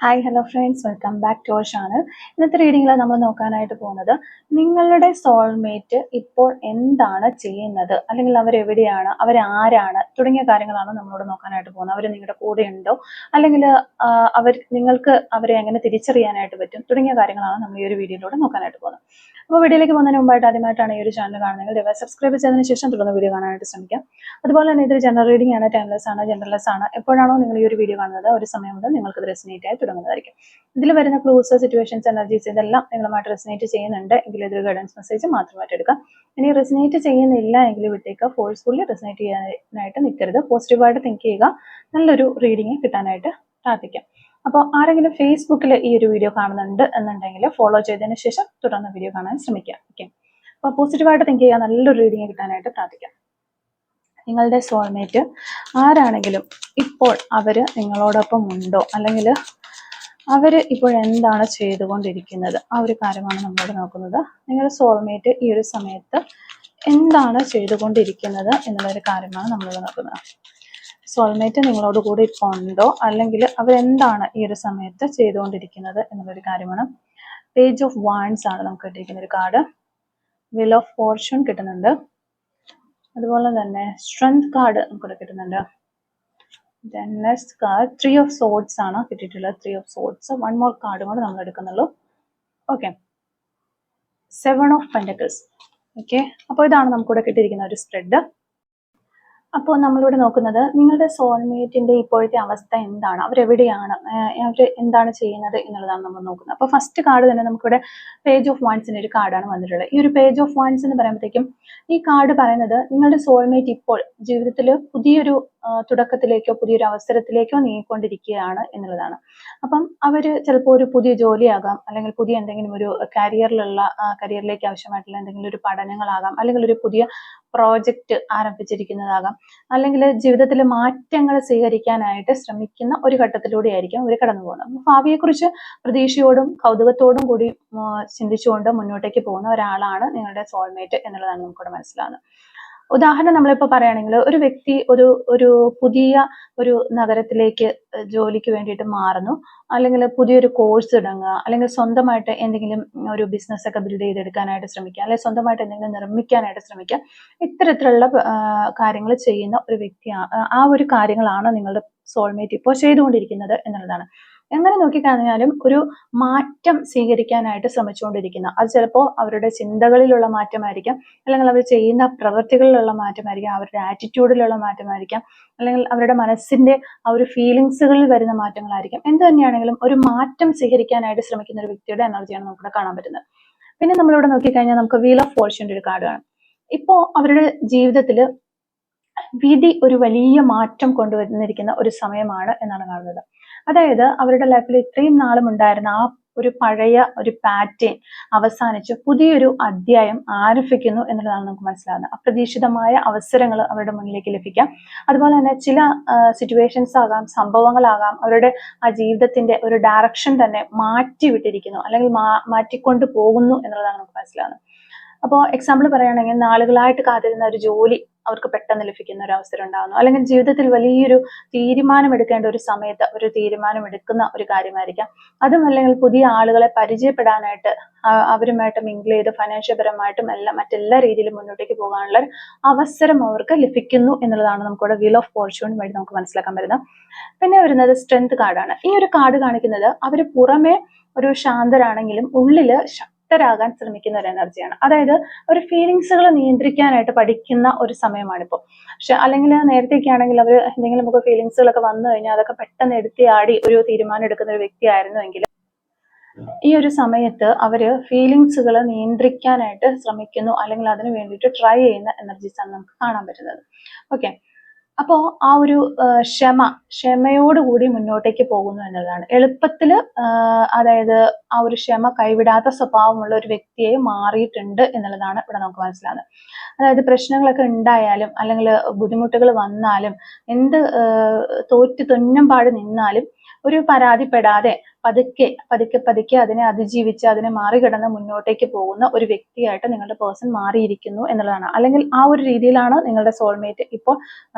Hi hello friends, welcome back to our channel. ഇന്നത്തെ റീഡിങ്ങിൽ നമ്മൾ നോക്കാനായിട്ട് പോകുന്നത് നിങ്ങളുടെ സോൾമേറ്റ് ഇപ്പോൾ എന്താണ് ചെയ്യുന്നത്, അല്ലെങ്കിൽ അവരെവിടെയാണ്, അവരാരാണ് തുടങ്ങിയ കാര്യങ്ങളാണ് നമ്മളോട് നോക്കാനായിട്ട് പോകുന്നത്. അവർ നിങ്ങളുടെ കൂടെ ഉണ്ടോ, അല്ലെങ്കിൽ നിങ്ങൾക്ക് അവരെ എങ്ങനെ തിരിച്ചറിയാനായിട്ട് പറ്റും തുടങ്ങിയ കാര്യങ്ങളാണ് നമ്മൾ ഈ ഒരു വീഡിയോയിലൂടെ നോക്കാനായിട്ട് പോകുന്നത്. അപ്പോൾ വീഡിയോയിലേക്ക് പോകുന്നതിന് മുമ്പായിട്ട് ആദ്യമായിട്ടാണ് ഈ ഒരു ചാനൽ കാണുന്നത്, ദയവായി സബ്സ്ക്രൈബ് ചെയ്തതിന് ശേഷം തുടർന്ന് വീഡിയോ കാണാനായിട്ട് ശ്രമിക്കാം. അതുപോലെ തന്നെ ഇതൊരു ജനറൽ റീഡിംഗ് ആണ്, ടൈംലെസ് ആണ്, ജനറൽലെസ് ആണ്. എപ്പോഴാണോ നിങ്ങൾ ഈ ഒരു വീഡിയോ കാണുന്നത് ഒരു സമയം മുതൽ നിങ്ങൾക്ക് റെസിനേറ്റ് ആയി തുടങ്ങുന്നതായിരിക്കും. ഇതിൽ വരുന്ന ക്ലൂസ്, സിറ്റുവേഷൻസ്, എനർജീസ് ഇതെല്ലാം നിങ്ങളുമായിട്ട് റെസിനേറ്റ് ചെയ്യുന്നുണ്ട് എങ്കിൽ ഇതൊരു ഗൈഡൻസ് മെസ്സേജ് മാത്രമായിട്ട് എടുക്കാം. ഇനി റെസിനേറ്റ് ചെയ്യുന്നില്ല എങ്കിൽ വിട്ടേക്കുക. ഫോഴ്സ്ഫുള്ളി റെസിനേറ്റ് ചെയ്യാനായിട്ട് നിൽക്കരുത്. പോസിറ്റീവായിട്ട് തിങ്ക് ചെയ്യുക. നല്ലൊരു റീഡിങ് കിട്ടാനായിട്ട് പ്രാർത്ഥിക്കാം. അപ്പോൾ ആരെങ്കിലും ഫേസ്ബുക്കിൽ ഈ ഒരു വീഡിയോ കാണുന്നുണ്ട് എന്നുണ്ടെങ്കിൽ ഫോളോ ചെയ്തതിന് ശേഷം തുടർന്ന് വീഡിയോ കാണാൻ ശ്രമിക്കുക. ഓക്കെ, അപ്പോൾ പോസിറ്റീവായിട്ട് തിങ്ക് ചെയ്യുക. നല്ലൊരു റീഡിങ് കിട്ടാനായിട്ട് പ്രാർത്ഥിക്കാം. നിങ്ങളുടെ സോൾമേറ്റ് ആരാണെങ്കിലും ഇപ്പോൾ അവർ നിങ്ങളോടൊപ്പം ഉണ്ടോ, അല്ലെങ്കിൽ അവർ ഇപ്പോൾ എന്താണ് ചെയ്തുകൊണ്ടിരിക്കുന്നത്, ആ ഒരു കാര്യമാണ് നമ്മളോട് നോക്കുന്നത്. നിങ്ങളുടെ സോൾമേറ്റ് ഈ ഒരു സമയത്ത് എന്താണ് ചെയ്തുകൊണ്ടിരിക്കുന്നത് എന്നുള്ളൊരു കാര്യമാണ് നമ്മളോട് നോക്കുന്നത്. സോൾമേറ്റ് നിങ്ങളോട് കൂടി ഇപ്പോൾ ഉണ്ടോ, അല്ലെങ്കിൽ അവരെന്താണ് ഈ ഒരു സമയത്ത് ചെയ്തുകൊണ്ടിരിക്കുന്നത് എന്നുള്ളൊരു കാര്യമാണ്. പേജ് ഓഫ് വാൻഡ്സ് ആണ് നമുക്ക് കിട്ടിയിരിക്കുന്ന ഒരു കാർഡ്. വീൽ ഓഫ് ഫോർച്യൂൺ കിട്ടുന്നുണ്ട്. അതുപോലെ തന്നെ സ്ട്രെങ്ത് കാർഡ് നമുക്കിവിടെ കിട്ടുന്നുണ്ട്. നെക്സ്റ്റ് കാർഡ് 3 ഓഫ് സോർഡ്സ് ആണ് കിട്ടിയിട്ടുള്ളത്. 3 ഓഫ് സോർഡ്സ്. വൺ മോർ കാർഡും കൂടെ നമ്മൾ എടുക്കുന്നുള്ളൂ. Okay, 7 of pentacles. ഓക്കെ, അപ്പോൾ ഇതാണ് നമുക്കിവിടെ കിട്ടിയിരിക്കുന്ന ഒരു സ്പ്രെഡ്. അപ്പോൾ നമ്മളിവിടെ നോക്കുന്നത് നിങ്ങളുടെ സോൾമേറ്റിന്റെ ഇപ്പോഴത്തെ അവസ്ഥ എന്താണ്, അവരെവിടെയാണ്, അവർ എന്താണ് ചെയ്യുന്നത് എന്നുള്ളതാണ് നമ്മൾ നോക്കുന്നത്. അപ്പോൾ ഫസ്റ്റ് കാർഡ് തന്നെ നമുക്കിവിടെ പേജ് ഓഫ് വാൻഡ്സിന്റെ ഒരു കാർഡാണ് വന്നിട്ടുള്ളത്. ഈ ഒരു പേജ് ഓഫ് വാൻഡ്സ് എന്ന് പറയുമ്പോഴത്തേക്കും ഈ കാർഡ് പറയുന്നത് നിങ്ങളുടെ സോൾമേറ്റ് ഇപ്പോൾ ജീവിതത്തിൽ പുതിയൊരു തുടക്കത്തിലേക്കോ പുതിയൊരു അവസരത്തിലേക്കോ നീങ്ങിക്കൊണ്ടിരിക്കുകയാണ് എന്നുള്ളതാണ്. അപ്പം അവര് ചിലപ്പോൾ ഒരു പുതിയ ജോലിയാകാം, അല്ലെങ്കിൽ പുതിയ എന്തെങ്കിലും ഒരു കരിയറിലേക്ക് ആവശ്യമായിട്ടുള്ള എന്തെങ്കിലും ഒരു പഠനങ്ങളാകാം, അല്ലെങ്കിൽ ഒരു പുതിയ പ്രോജക്റ്റ് ആരംഭിച്ചിരിക്കുന്നതാകാം, അല്ലെങ്കിൽ ജീവിതത്തിൽ മാറ്റങ്ങൾ സ്വീകരിക്കാനായിട്ട് ശ്രമിക്കുന്ന ഒരു ഘട്ടത്തിലൂടെ ആയിരിക്കും അവർ കടന്നു പോകുന്നത്. ഭാവിയെക്കുറിച്ച് പ്രതീക്ഷയോടും കൗതുകത്തോടും കൂടി ചിന്തിച്ചുകൊണ്ട് മുന്നോട്ടേക്ക് പോകുന്ന ഒരാളാണ് നിങ്ങളുടെ സോൾമേറ്റ് എന്നുള്ളതാണ് നമുക്കിവിടെ മനസ്സിലാകുന്നത്. ഉദാഹരണം നമ്മളിപ്പോൾ പറയുകയാണെങ്കിൽ ഒരു വ്യക്തി ഒരു പുതിയ ഒരു നഗരത്തിലേക്ക് ജോലിക്ക് വേണ്ടിയിട്ട് മാറുന്നു, അല്ലെങ്കിൽ പുതിയൊരു കോഴ്സ് തുടങ്ങുക, അല്ലെങ്കിൽ സ്വന്തമായിട്ട് എന്തെങ്കിലും ഒരു ബിസിനസ് ഒക്കെ ബിൽഡ് ചെയ്തെടുക്കാനായിട്ട് ശ്രമിക്കുക, അല്ലെങ്കിൽ സ്വന്തമായിട്ട് എന്തെങ്കിലും നിർമ്മിക്കാനായിട്ട് ശ്രമിക്കുക. ഇത്തരത്തിലുള്ള കാര്യങ്ങൾ ചെയ്യുന്ന ഒരു വ്യക്തിയാണ്. ആ ഒരു കാര്യങ്ങളാണ് നിങ്ങളുടെ സോൾമേറ്റ് ഇപ്പോൾ ചെയ്തുകൊണ്ടിരിക്കുന്നത് എന്നുള്ളതാണ്. എങ്ങനെ നോക്കിക്കഴിഞ്ഞാലും ഒരു മാറ്റം സ്വീകരിക്കാനായിട്ട് ശ്രമിച്ചുകൊണ്ടിരിക്കുന്ന, അത് ചിലപ്പോൾ അവരുടെ ചിന്തകളിലുള്ള മാറ്റമായിരിക്കാം, അല്ലെങ്കിൽ അവർ ചെയ്യുന്ന പ്രവൃത്തികളിലുള്ള മാറ്റമായിരിക്കാം, അവരുടെ ആറ്റിറ്റ്യൂഡിലുള്ള മാറ്റമായിരിക്കാം, അല്ലെങ്കിൽ അവരുടെ മനസ്സിന്റെ ആ ഒരു ഫീലിങ്സുകളിൽ വരുന്ന മാറ്റങ്ങളായിരിക്കാം. എന്ത് തന്നെയാണെങ്കിലും ഒരു മാറ്റം സ്വീകരിക്കാനായിട്ട് ശ്രമിക്കുന്ന ഒരു വ്യക്തിയുടെ എനർജിയാണ് നമുക്കിവിടെ കാണാൻ പറ്റുന്നത്. പിന്നെ നമ്മളിവിടെ നോക്കിക്കഴിഞ്ഞാൽ നമുക്ക് വീൽ ഓഫ് ഫോർച്യൂണിന്റെ ഒരു കാർഡ് കാണാം. ഇപ്പോ അവരുടെ ജീവിതത്തിൽ വിധി ഒരു വലിയ മാറ്റം കൊണ്ടുവന്നിരിക്കുന്ന ഒരു സമയമാണ് എന്നാണ് കാണുന്നത്. അതായത് അവരുടെ ലൈഫിൽ ഇത്രയും നാളും ഉണ്ടായിരുന്ന ആ ഒരു പഴയ ഒരു പാറ്റേൺ അവസാനിച്ച് പുതിയൊരു അധ്യായം ആരംഭിക്കുന്നു എന്നുള്ളതാണ് നമുക്ക് മനസ്സിലാകുന്നത്. അപ്രതീക്ഷിതമായ അവസരങ്ങൾ അവരുടെ മുന്നിലേക്ക് ലഭിക്കാം. അതുപോലെ തന്നെ ചില സിറ്റുവേഷൻസ് ആകാം, സംഭവങ്ങളാകാം, അവരുടെ ആ ജീവിതത്തിന്റെ ഒരു ഡയറക്ഷൻ തന്നെ മാറ്റിവിട്ടിരിക്കുന്നു, അല്ലെങ്കിൽ മാറ്റിക്കൊണ്ട് പോകുന്നു എന്നുള്ളതാണ് നമുക്ക് മനസ്സിലാകുന്നത്. അപ്പോൾ എക്സാമ്പിൾ പറയുകയാണെങ്കിൽ നാളുകളായിട്ട് കാത്തിരുന്ന ഒരു ജോലി അവർക്ക് പെട്ടെന്ന് ലഭിക്കുന്ന ഒരു അവസരം ഉണ്ടാകുന്നു, അല്ലെങ്കിൽ ജീവിതത്തിൽ വലിയൊരു തീരുമാനം എടുക്കേണ്ട ഒരു സമയത്ത് ഒരു തീരുമാനം എടുക്കുന്ന ഒരു കാര്യമായിരിക്കാം. അതും അല്ലെങ്കിൽ പുതിയ ആളുകളെ പരിചയപ്പെടാനായിട്ട് അവരുമായിട്ട് മിങ്കിൾ ചെയ്ത് ഫൈനാൻഷ്യൽ പരമായിട്ടും മറ്റെല്ലാ രീതിയിലും മുന്നോട്ടേക്ക് പോകാനുള്ള അവസരം അവർക്ക് ലഭിക്കുന്നു എന്നുള്ളതാണ് നമുക്കിവിടെ വീൽ ഓഫ് ഫോർച്യൂൺ വഴി നമുക്ക് മനസ്സിലാക്കാൻ പറ്റുന്നത്. പിന്നെ വരുന്നത് സ്ട്രെങ്ത് കാർഡാണ്. ഈ ഒരു കാർഡ് കാണിക്കുന്നത് അവർ പുറമെ ഒരു ശാന്തരാണെങ്കിലും ഉള്ളില് ശക്തരാകാൻ ശ്രമിക്കുന്ന ഒരു എനർജിയാണ്. അതായത് ഒരു ഫീലിങ്സുകൾ നിയന്ത്രിക്കാനായിട്ട് പഠിക്കുന്ന ഒരു സമയമാണിപ്പോൾ. പക്ഷെ അല്ലെങ്കിൽ നേരത്തെയൊക്കെ ആണെങ്കിൽ അവർ എന്തെങ്കിലും നമുക്ക് ഫീലിങ്സുകളൊക്കെ വന്നു കഴിഞ്ഞാൽ അതൊക്കെ പെട്ടെന്ന് എടുത്തിയാടി ഒരു തീരുമാനം എടുക്കുന്ന ഒരു വ്യക്തിയായിരുന്നുവെങ്കിൽ ഈ ഒരു സമയത്ത് അവര് ഫീലിങ്സുകൾ നിയന്ത്രിക്കാനായിട്ട് ശ്രമിക്കുന്നു, അല്ലെങ്കിൽ അതിന് വേണ്ടിയിട്ട് ട്രൈ ചെയ്യുന്ന എനർജീസ് ആണ് നമുക്ക് കാണാൻ പറ്റുന്നത്. ഓക്കെ, അപ്പോൾ ആ ഒരു ക്ഷമയോടുകൂടി മുന്നോട്ടേക്ക് പോകുന്നു എന്നുള്ളതാണ്. എളുപ്പത്തിൽ അതായത് ആ ഒരു ക്ഷമ കൈവിടാത്ത സ്വഭാവമുള്ള ഒരു വ്യക്തിയെ മാറിയിട്ടുണ്ട് എന്നുള്ളതാണ് ഇവിടെ നമുക്ക് മനസ്സിലാകുന്നത്. അതായത് പ്രശ്നങ്ങളൊക്കെ ഉണ്ടായാലും, അല്ലെങ്കിൽ ബുദ്ധിമുട്ടുകൾ വന്നാലും, എന്ത് തുന്നമ്പാട് നിന്നാലും ഒരു പരാതിപ്പെടാതെ പതുക്കെ അതിനെ അതിജീവിച്ച് അതിനെ മറികടന്ന് മുന്നോട്ടേക്ക് പോകുന്ന ഒരു വ്യക്തിയായിട്ട് നിങ്ങളുടെ പേഴ്സൺ മാറിയിരിക്കുന്നു എന്നുള്ളതാണ്. അല്ലെങ്കിൽ ആ ഒരു രീതിയിലാണ് നിങ്ങളുടെ സോൾമേറ്റ് ഇപ്പോൾ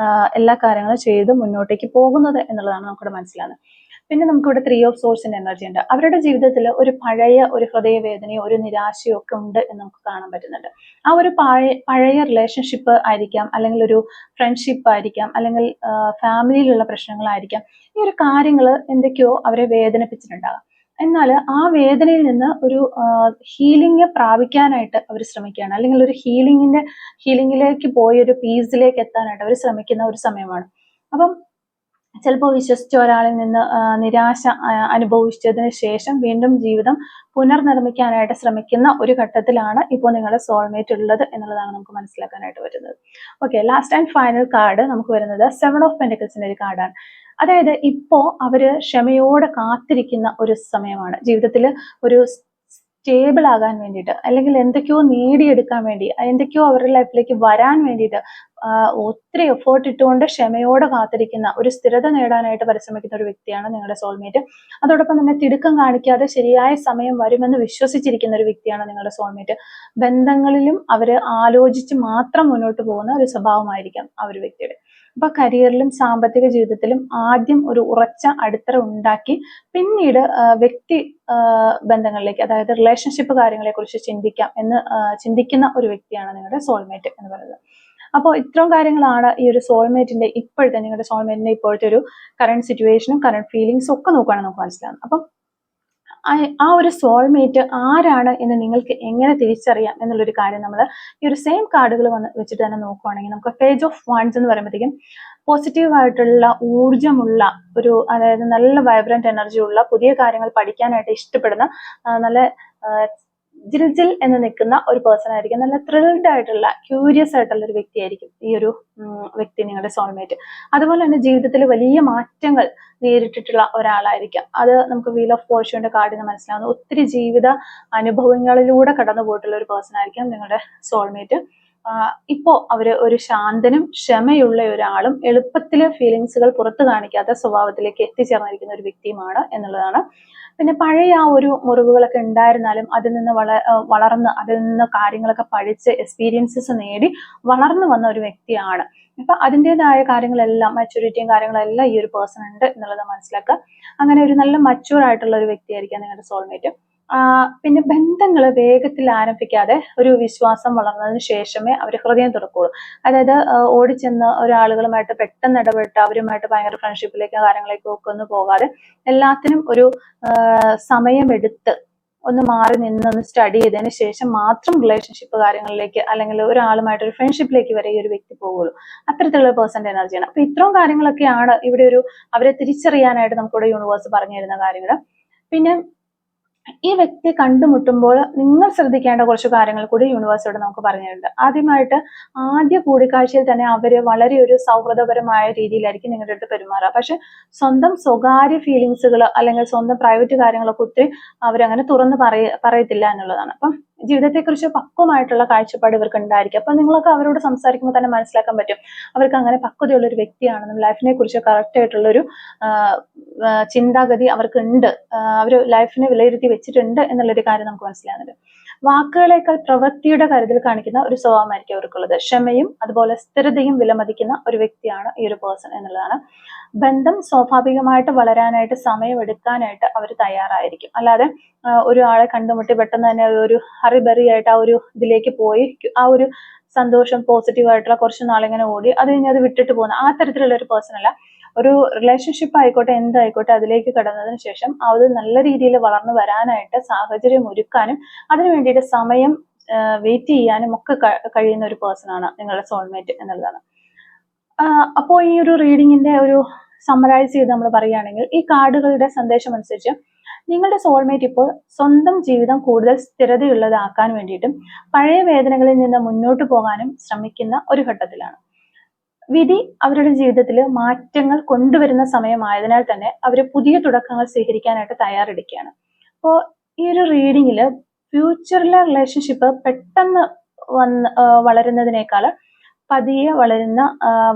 എല്ലാ കാര്യങ്ങളും ചെയ്ത് മുന്നോട്ടേക്ക് പോകുന്നത് എന്നുള്ളതാണ് നമുക്കിവിടെ മനസ്സിലാകുന്നത്. പിന്നെ നമുക്കിവിടെ 3 ഓഫ് സോഴ്സിന്റെ എനർജി ഉണ്ട്. അവരുടെ ജീവിതത്തിൽ ഒരു പഴയ ഒരു ഹൃദയവേദനയോ ഒരു നിരാശയോ ഒക്കെ ഉണ്ട് എന്ന് നമുക്ക് കാണാൻ പറ്റുന്നുണ്ട്. ആ ഒരു പഴയ റിലേഷൻഷിപ്പ് ആയിരിക്കാം, അല്ലെങ്കിൽ ഒരു ഫ്രണ്ട്ഷിപ്പ് ആയിരിക്കാം, അല്ലെങ്കിൽ ഫാമിലിയിലുള്ള പ്രശ്നങ്ങളായിരിക്കാം. ഈ ഒരു കാര്യങ്ങൾ എന്തൊക്കെയോ അവരെ വേദനിപ്പിച്ചിട്ടുണ്ടാകാം. എന്നാൽ ആ വേദനയിൽ നിന്ന് ഒരു ഹീലിംഗ് പ്രാപിക്കാനായിട്ട് അവർ ശ്രമിക്കുകയാണ്, അല്ലെങ്കിൽ ഒരു ഹീലിംഗിലേക്ക് പോയി ഒരു പീസിലേക്ക് എത്താനായിട്ട് അവർ ശ്രമിക്കുന്ന ഒരു സമയമാണ്. അപ്പം ചിലപ്പോൾ വിശ്വസിച്ച ഒരാളിൽ നിന്ന് നിരാശ അനുഭവിച്ചതിന് ശേഷം വീണ്ടും ജീവിതം പുനർനിർമ്മിക്കാനായിട്ട് ശ്രമിക്കുന്ന ഒരു ഘട്ടത്തിലാണ് ഇപ്പോൾ നിങ്ങളുടെ സോൾമേറ്റ് ഉള്ളത് എന്നുള്ളതാണ് നമുക്ക് മനസ്സിലാക്കാനായിട്ട് വരുന്നത്. Okay, last and final card നമുക്ക് വരുന്നത് 7 ഓഫ് പെന്റിക്കിൾസിന്റെ ഒരു കാർഡാണ്. അതായത് ഇപ്പോ അവര് ക്ഷമയോടെ കാത്തിരിക്കുന്ന ഒരു സമയമാണ്. ജീവിതത്തിൽ ഒരു സ്റ്റേബിൾ ആകാൻ വേണ്ടിയിട്ട്, അല്ലെങ്കിൽ എന്തൊക്കെയോ നേടിയെടുക്കാൻ വേണ്ടി, എന്തൊക്കെയോ അവരുടെ ലൈഫിലേക്ക് വരാൻ വേണ്ടിയിട്ട് ഒത്തിരി എഫേർട്ട് ഇട്ടുകൊണ്ട് ക്ഷമയോടെ കാത്തിരിക്കുന്ന, ഒരു സ്ഥിരത നേടാനായിട്ട് പരിശ്രമിക്കുന്ന ഒരു വ്യക്തിയാണ് നിങ്ങളുടെ സോൾമേറ്റ്. അതോടൊപ്പം തന്നെ തിടുക്കം കാണിക്കാതെ ശരിയായ സമയം വരുമെന്ന് വിശ്വസിച്ചിരിക്കുന്ന ഒരു വ്യക്തിയാണ് നിങ്ങളുടെ സോൾമേറ്റ്. ബന്ധങ്ങളിലും അവര് ആലോചിച്ച് മാത്രം മുന്നോട്ട് പോകുന്ന ഒരു സ്വഭാവമായിരിക്കാം ആ ഒരു വ്യക്തിയുടെ. അപ്പൊ കരിയറിലും സാമ്പത്തിക ജീവിതത്തിലും ആദ്യം ഒരു ഉറച്ച അടിത്തറ ഉണ്ടാക്കി പിന്നീട് വ്യക്തി ബന്ധങ്ങളിലേക്ക്, അതായത് റിലേഷൻഷിപ്പ് കാര്യങ്ങളെ കുറിച്ച് ചിന്തിക്കുന്ന ഒരു വ്യക്തിയാണ് നിങ്ങളുടെ സോൾമേറ്റ് എന്ന് പറയുന്നത്. അപ്പോൾ ഇത്രയും കാര്യങ്ങളാണ് ഈ ഒരു സോൾമേറ്റിന്റെ നിങ്ങളുടെ സോൾമേറ്റിന്റെ ഇപ്പോഴത്തെ ഒരു കറണ്ട് സിറ്റുവേഷനും കറണ്ട് ഫീലിങ്സും ഒക്കെ നോക്കുകയാണെങ്കിൽ നമുക്ക് മനസ്സിലാവും. അപ്പം ആ ഒരു സോൾമേറ്റ് ആരാണ് എന്ന് നിങ്ങൾക്ക് എങ്ങനെ തിരിച്ചറിയാം എന്നുള്ളൊരു കാര്യം നമ്മൾ ഈ ഒരു സെയിം കാർഡുകൾ വെച്ചിട്ട് തന്നെ നോക്കുവാണെങ്കിൽ നമുക്ക് പേജ് ഓഫ് വാൻഡ്സ് എന്ന് പറയുമ്പോഴത്തേക്കും പോസിറ്റീവ് ആയിട്ടുള്ള ഊർജ്ജമുള്ള ഒരു, അതായത് നല്ല വൈബ്രന്റ് എനർജി ഉള്ള, പുതിയ കാര്യങ്ങൾ പഠിക്കാനായിട്ട് ഇഷ്ടപ്പെടുന്ന, നല്ല ജിൽ എന്ന് നിൽക്കുന്ന ഒരു പേഴ്സൺ ആയിരിക്കും. നല്ല ത്രിൽഡ് ആയിട്ടുള്ള, ക്യൂരിയസ് ആയിട്ടുള്ള ഒരു വ്യക്തിയായിരിക്കും ഈ ഒരു വ്യക്തി നിങ്ങളുടെ സോൾമേറ്റ്. അതുപോലെ തന്നെ ജീവിതത്തിൽ വലിയ മാറ്റങ്ങൾ നേരിട്ടിട്ടുള്ള ഒരാളായിരിക്കാം. അത് നമുക്ക് വീൽ ഓഫ് ഫോർച്യൂണിന്റെ കാർഡിൽ നിന്ന് മനസ്സിലാവുന്നു. ഒത്തിരി ജീവിത അനുഭവങ്ങളിലൂടെ കടന്നു പോയിട്ടുള്ള ഒരു പേഴ്സൺ ആയിരിക്കാം നിങ്ങളുടെ സോൾമേറ്റ്. ഇപ്പോ അവര് ഒരു ശാന്തനും ക്ഷമയുള്ള ഒരാളും എളുപ്പത്തില് ഫീലിങ്സുകൾ പുറത്തു കാണിക്കാത്ത സ്വഭാവത്തിലേക്ക് എത്തിച്ചേർന്നിരിക്കുന്ന ഒരു വ്യക്തിയുമാണ് എന്നുള്ളതാണ്. പിന്നെ പഴയ ആ ഒരു മുറിവുകളൊക്കെ ഉണ്ടായിരുന്നാലും അതിൽ നിന്ന് വളർന്ന് അതിൽ നിന്ന് കാര്യങ്ങളൊക്കെ പഠിച്ച് എക്സ്പീരിയൻസസ് നേടി വളർന്നു വന്ന ഒരു വ്യക്തിയാണ്. അപ്പൊ അതിൻ്റെതായ കാര്യങ്ങളെല്ലാം, മെച്യൂരിറ്റിയും കാര്യങ്ങളെല്ലാം ഈ ഒരു പേഴ്സൺ ഉണ്ട് എന്നുള്ളത് മനസ്സിലാക്കുക. അങ്ങനെ ഒരു നല്ല മച്യൂർ ആയിട്ടുള്ള ഒരു വ്യക്തിയായിരിക്കാം നിങ്ങളുടെ സോൾമേറ്റ്. പിന്നെ ബന്ധങ്ങൾ വേഗത്തിൽ ആരംഭിക്കാതെ ഒരു വിശ്വാസം വളർന്നതിന് ശേഷമേ അവർ ഹൃദയം തുറക്കുള്ളൂ. അതായത് ഓടിച്ചെന്ന് ഒരാളുകളുമായിട്ട് പെട്ടെന്ന് ഇടപെട്ട് അവരുമായിട്ട് ഭയങ്കര ഫ്രണ്ട്ഷിപ്പിലേക്കും കാര്യങ്ങളിലേക്കും ഒക്കെ ഒന്നും പോകാതെ എല്ലാത്തിനും ഒരു സമയമെടുത്ത് ഒന്ന് മാറി നിന്ന് സ്റ്റഡി ചെയ്തതിന് ശേഷം മാത്രം റിലേഷൻഷിപ്പ് കാര്യങ്ങളിലേക്ക്, അല്ലെങ്കിൽ ഒരാളുമായിട്ട് ഒരു ഫ്രണ്ട്ഷിപ്പിലേക്ക് വരെ ഈ ഒരു വ്യക്തി പോകുള്ളൂ. അത്തരത്തിലുള്ള പേഴ്സന്റെ എനർജിയാണ്. അപ്പൊ ഇത്രയും കാര്യങ്ങളൊക്കെയാണ് ഇവിടെ ഒരു അവരെ തിരിച്ചറിയാനായിട്ട് നമുക്കിവിടെ യൂണിവേഴ്സ് പറഞ്ഞു തരുന്ന കാര്യങ്ങൾ. പിന്നെ ഈ വ്യക്തി കണ്ടുമുട്ടുമ്പോൾ നിങ്ങൾ ശ്രദ്ധിക്കേണ്ട കുറച്ച് കാര്യങ്ങൾ കൂടി യൂണിവേഴ്സിലൂടെ നമുക്ക് പറഞ്ഞിട്ടുണ്ട്. ആദ്യ കൂടിക്കാഴ്ചയിൽ തന്നെ അവര് വളരെ ഒരു സൗഹൃദപരമായ രീതിയിലായിരിക്കും നിങ്ങളുടെ അടുത്ത് പെരുമാറുക. പക്ഷെ സ്വന്തം സ്വകാര്യ ഫീലിങ്സുകൾ അല്ലെങ്കിൽ സ്വന്തം പ്രൈവറ്റ് കാര്യങ്ങളൊക്കെ ഒത്തിരി അവരങ്ങനെ തുറന്ന് പറയത്തില്ല എന്നുള്ളതാണ്. അപ്പം ജീവിതത്തെക്കുറിച്ച് പക്വമായിട്ടുള്ള കാഴ്ചപ്പാട് ഇവർക്ക് ഉണ്ടായിരിക്കും. അപ്പൊ നിങ്ങളൊക്കെ അവരോട് സംസാരിക്കുമ്പോൾ തന്നെ മനസ്സിലാക്കാൻ പറ്റും അവർക്ക് അങ്ങനെ പക്വതയുള്ള ഒരു വ്യക്തിയാണെന്നും ലൈഫിനെ കുറിച്ച് കറക്റ്റ് ആയിട്ടുള്ളൊരു ചിന്താഗതി അവർക്ക് ഉണ്ട്, അവർ ലൈഫിനെ വിലയിരുത്തി വെച്ചിട്ടുണ്ട് എന്നുള്ളൊരു കാര്യം നമുക്ക് മനസ്സിലാകുന്നുണ്ട്. വാക്കുകളേക്കാൾ പ്രവൃത്തിയുടെ കരുതൽ കാണിക്കുന്ന ഒരു സ്വഭാവമായിരിക്കും അവർക്കുള്ളത്. ക്ഷമയും അതുപോലെ സ്ഥിരതയും വിലമതിക്കുന്ന ഒരു വ്യക്തിയാണ് ഈ ഒരു പേഴ്സൺ എന്നുള്ളതാണ്. ബന്ധം സ്വാഭാവികമായിട്ട് വളരാനായിട്ട് സമയമെടുക്കാനായിട്ട് അവർ തയ്യാറായിരിക്കും. അല്ലാതെ ഒരാളെ കണ്ടുമുട്ടി പെട്ടെന്ന് തന്നെ ഒരു ഹറിബറി ആയിട്ട് ആ ഒരു ഇതിലേക്ക് പോയി ആ ഒരു സന്തോഷം പോസിറ്റീവ് ആയിട്ടുള്ള കുറച്ച് നാളിങ്ങനെ ഓടി അത് കഴിഞ്ഞ് അത് വിട്ടിട്ട് പോകുന്ന ആ തരത്തിലുള്ള ഒരു പേഴ്സൺ അല്ല. ഒരു റിലേഷൻഷിപ്പ് ആയിക്കോട്ടെ എന്തായിക്കോട്ടെ അതിലേക്ക് കടന്നതിന് ശേഷം അത് നല്ല രീതിയിൽ വളർന്നു വരാനായിട്ട് സാഹചര്യം ഒരുക്കാനും അതിനു വേണ്ടിയിട്ട് സമയം വെയിറ്റ് ചെയ്യാനും ഒക്കെ കഴിയുന്ന ഒരു പേഴ്സൺ ആണ് നിങ്ങളുടെ സോൾമേറ്റ് എന്നുള്ളതാണ്. അപ്പോൾ ഈ ഒരു റീഡിങ്ങിന്റെ ഒരു സമ്മറൈസ് ചെയ്ത് നമ്മൾ പറയുകയാണെങ്കിൽ ഈ കാർഡുകളുടെ സന്ദേശം അനുസരിച്ച് നിങ്ങളുടെ സോൾമേറ്റ് ഇപ്പോൾ സ്വന്തം ജീവിതം കൂടുതൽ സ്ഥിരതയുള്ളതാക്കാൻ വേണ്ടിയിട്ടും പഴയ വേദനകളിൽ നിന്ന് മുന്നോട്ട് പോകാനും ശ്രമിക്കുന്ന ഒരു ഘട്ടത്തിലാണ്. വിധി അവരുടെ ജീവിതത്തിൽ മാറ്റങ്ങൾ കൊണ്ടുവരുന്ന സമയമായതിനാൽ തന്നെ അവർ പുതിയ തുടക്കങ്ങൾ സ്വീകരിക്കാനായിട്ട് തയ്യാറെടുക്കുകയാണ്. അപ്പോൾ ഈ ഒരു റീഡിങ്ങില് ഫ്യൂച്ചറിലെ റിലേഷൻഷിപ്പ് പെട്ടെന്ന് വളരുന്നതിനേക്കാൾ പതിയെ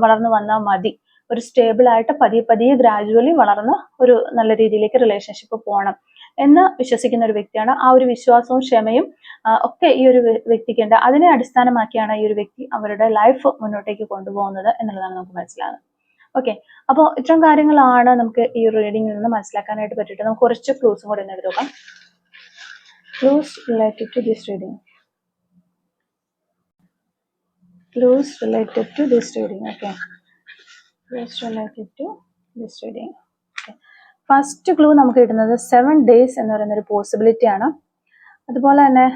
വളർന്നു വന്നാൽ മതി. ഒരു സ്റ്റേബിൾ ആയിട്ട് പതിയെ ഗ്രാജുവലി വളർന്ന് ഒരു നല്ല രീതിയിലേക്ക് റിലേഷൻഷിപ്പ് പോകണം എന്ന് വിശ്വസിക്കുന്ന ഒരു വ്യക്തിയാണ്. ആ ഒരു വിശ്വാസവും ക്ഷമയും ഒക്കെ ഈ ഒരു വ്യക്തിക്കുണ്ട്. അതിനെ അടിസ്ഥാനമാക്കിയാണ് ഈ ഒരു വ്യക്തി അവരുടെ ലൈഫ് മുന്നോട്ടേക്ക് കൊണ്ടുപോകുന്നത് എന്നുള്ളതാണ് നമുക്ക് മനസ്സിലാകുന്നത്. ഓക്കെ, അപ്പോൾ ഇത്തരം കാര്യങ്ങളാണ് നമുക്ക് ഈ ഒരു റീഡിങ്ങിൽ നിന്ന് മനസ്സിലാക്കാനായിട്ട് പറ്റിയിട്ട്. നമുക്ക് കുറച്ച് ക്ലൂസും കൂടെ എടുത്ത് നോക്കാം. Clues related to this reading. Clues related to this reading. Okay. Clues related to this reading. Okay. First clue നമുക്ക് കിട്ടുന്നത് 7 days എന്ന് പറയുന്ന ഒരു പോസിബിലിറ്റി ആണ്. അതുപോലെ തന്നെ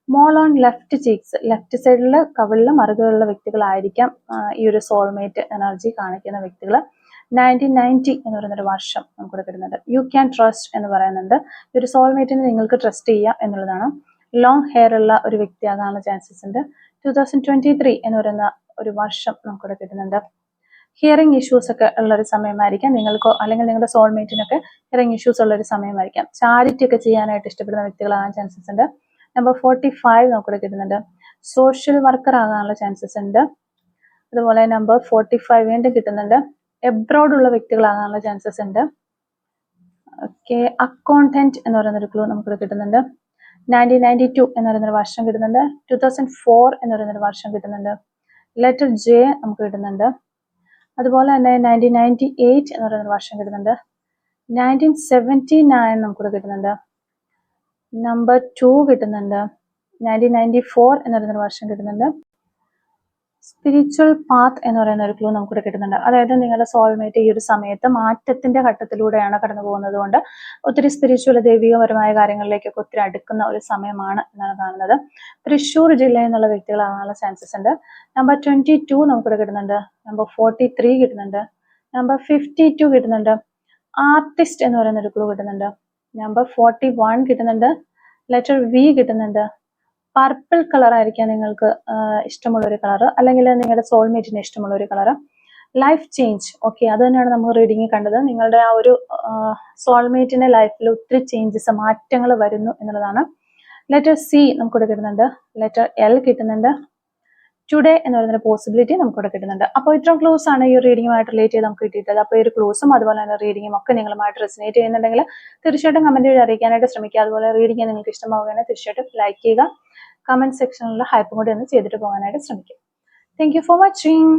മോൾ ഓൺ ലെഫ്റ്റ് ചീക്സ്, ലെഫ്റ്റ് സൈഡിൽ കവിളിൽ മറുകളുള്ള വ്യക്തികളായിരിക്കാം ഈ ഒരു സോൾമേറ്റ് എനർജി കാണിക്കുന്ന വ്യക്തികൾ. 1990 എന്ന് പറയുന്നൊരു വർഷം നമുക്കിവിടെ കിട്ടുന്നുണ്ട്. യു ക്യാൻ ട്രസ്റ്റ് എന്ന് പറയുന്നുണ്ട്. ഈ ഒരു സോൾമേറ്റിനെ നിങ്ങൾക്ക് ട്രസ്റ്റ് ചെയ്യാം എന്നുള്ളതാണ്. ലോങ് ഹെയർ ഉള്ള ഒരു വ്യക്തിയാകാനുള്ള ചാൻസസ് ഉണ്ട്. 2023 എന്ന് പറയുന്ന ഒരു വർഷം നമുക്കിവിടെ കിട്ടുന്നുണ്ട്. ഹിയറിംഗ് ഇഷ്യൂസ് ഒക്കെ ഉള്ള ഒരു സമയമായിരിക്കാം നിങ്ങൾക്കോ അല്ലെങ്കിൽ നിങ്ങളുടെ സോൾമേറ്റിനൊക്കെ ഹിയറിംഗ് ഇഷ്യൂസ് ഉള്ള ഒരു സമയമായിരിക്കാം. ചാരിറ്റി ഒക്കെ ചെയ്യാനായിട്ട് ഇഷ്ടപ്പെടുന്ന വ്യക്തികളാകാൻ ചാൻസസ് ഉണ്ട്. നമ്പർ 45 നമുക്കിവിടെ കിട്ടുന്നുണ്ട്. സോഷ്യൽ വർക്കർ ആകാനുള്ള ചാൻസസ് ഉണ്ട്. അതുപോലെ നമ്പർ 45 വീണ്ടും കിട്ടുന്നുണ്ട്. എബ്രോഡ് ഉള്ള വ്യക്തികളാകാനുള്ള ചാൻസസ് ഉണ്ട്. ഓക്കെ, അക്കൗണ്ടന്റ് എന്ന് പറയുന്ന ഒരു ക്ലൂ നമുക്കിവിടെ കിട്ടുന്നുണ്ട്. 1992 എന്ന് പറയുന്നൊരു വർഷം കിട്ടുന്നുണ്ട്. 2004 എന്ന് പറയുന്നൊരു വർഷം കിട്ടുന്നുണ്ട്. ലെറ്റർ ജെ നമുക്ക് കിട്ടുന്നുണ്ട്. അതുപോലെ തന്നെ 1998 എന്ന് പറയുന്നൊരു വർഷം കിട്ടുന്നുണ്ട്. 1979 നമുക്കിവിടെ കിട്ടുന്നുണ്ട്. നമ്പർ 2 കിട്ടുന്നുണ്ട്. 1994 എന്ന് പറയുന്നൊരു വർഷം കിട്ടുന്നുണ്ട്. സ്പിരിച്വൽ പാത്ത് എന്ന് പറയുന്ന ഒരു ക്ലൂ നമുക്കിവിടെ കിട്ടുന്നുണ്ട്. അതായത് നിങ്ങളുടെ സോൾമേറ്റ് ഈ ഒരു സമയത്ത് മാറ്റത്തിന്റെ ഘട്ടത്തിലൂടെയാണ് കടന്നു പോകുന്നത് കൊണ്ട് ഒത്തിരി സ്പിരിച്വൽ ദൈവികപരമായ കാര്യങ്ങളിലേക്കൊക്കെ ഒത്തിരി അടുക്കുന്ന ഒരു സമയമാണ് എന്നാണ് കാണുന്നത്. തൃശ്ശൂർ ജില്ലയിൽ നിന്നുള്ള വ്യക്തികളാകാനുള്ള ചാൻസസ് ഉണ്ട്. നമ്പർ 22 നമുക്കിവിടെ കിട്ടുന്നുണ്ട്. നമ്പർ 43 കിട്ടുന്നുണ്ട്. നമ്പർ 52 കിട്ടുന്നുണ്ട്. ആർട്ടിസ്റ്റ് എന്ന് പറയുന്ന ഒരു ക്ലൂ കിട്ടുന്നുണ്ട്. നമ്പർ 41 കിട്ടുന്നുണ്ട്. ലെറ്റർ വി കിട്ടുന്നുണ്ട്. പർപ്പിൾ കളർ ആയിരിക്കാം നിങ്ങൾക്ക് ഇഷ്ടമുള്ള ഒരു കളർ, അല്ലെങ്കിൽ നിങ്ങളുടെ സോൾമേറ്റിന് ഇഷ്ടമുള്ള ഒരു കളർ. ലൈഫ് ചേഞ്ച്, ഓക്കെ, അത് തന്നെയാണ് നമ്മൾ റീഡിങ്ങിൽ കണ്ടത്. നിങ്ങളുടെ ആ ഒരു സോൾമേറ്റിന്റെ ലൈഫിൽ ഒത്തിരി ചേഞ്ചസ്, മാറ്റങ്ങൾ വരുന്നു എന്നുള്ളതാണ്. ലെറ്റർ സി നമുക്കിവിടെ കിട്ടുന്നുണ്ട്. ലെറ്റർ എൽ കിട്ടുന്നുണ്ട്. ടുഡേ എന്ന് പറയുന്ന പോസിബിലിറ്റി നമുക്കിവിടെ കിട്ടുന്നുണ്ട്. അപ്പോൾ ഇത്രയും ക്ലൂസ് ആണ് ഈ റീഡിങ്ങുമായിട്ട് റിലേറ്റ് ചെയ്ത് നമുക്ക് കിട്ടിയിട്ടുള്ളത്. അപ്പോൾ ഈ ഒരു ക്ലൂസും അതുപോലെ തന്നെ റീഡിങ്ങും ഒക്കെ നിങ്ങളുമായിട്ട് റെസിനേറ്റ് ചെയ്യുന്നുണ്ടെങ്കിൽ തീർച്ചയായിട്ടും കമന്റ് വഴി അറിയിക്കാനായിട്ട് ശ്രമിക്കുക. അതുപോലെ റീഡിങ് നിങ്ങൾക്ക് ഇഷ്ടമാവുകയാണെങ്കിൽ തീർച്ചയായിട്ടും ലൈക്ക് ചെയ്യുക. കമന്റ് സെക്ഷനിലുള്ള ഹൈപ്പും കൂടി ഒന്ന് ചെയ്തിട്ട് പോകാനായിട്ട് ശ്രമിക്കുക. Thank you for watching.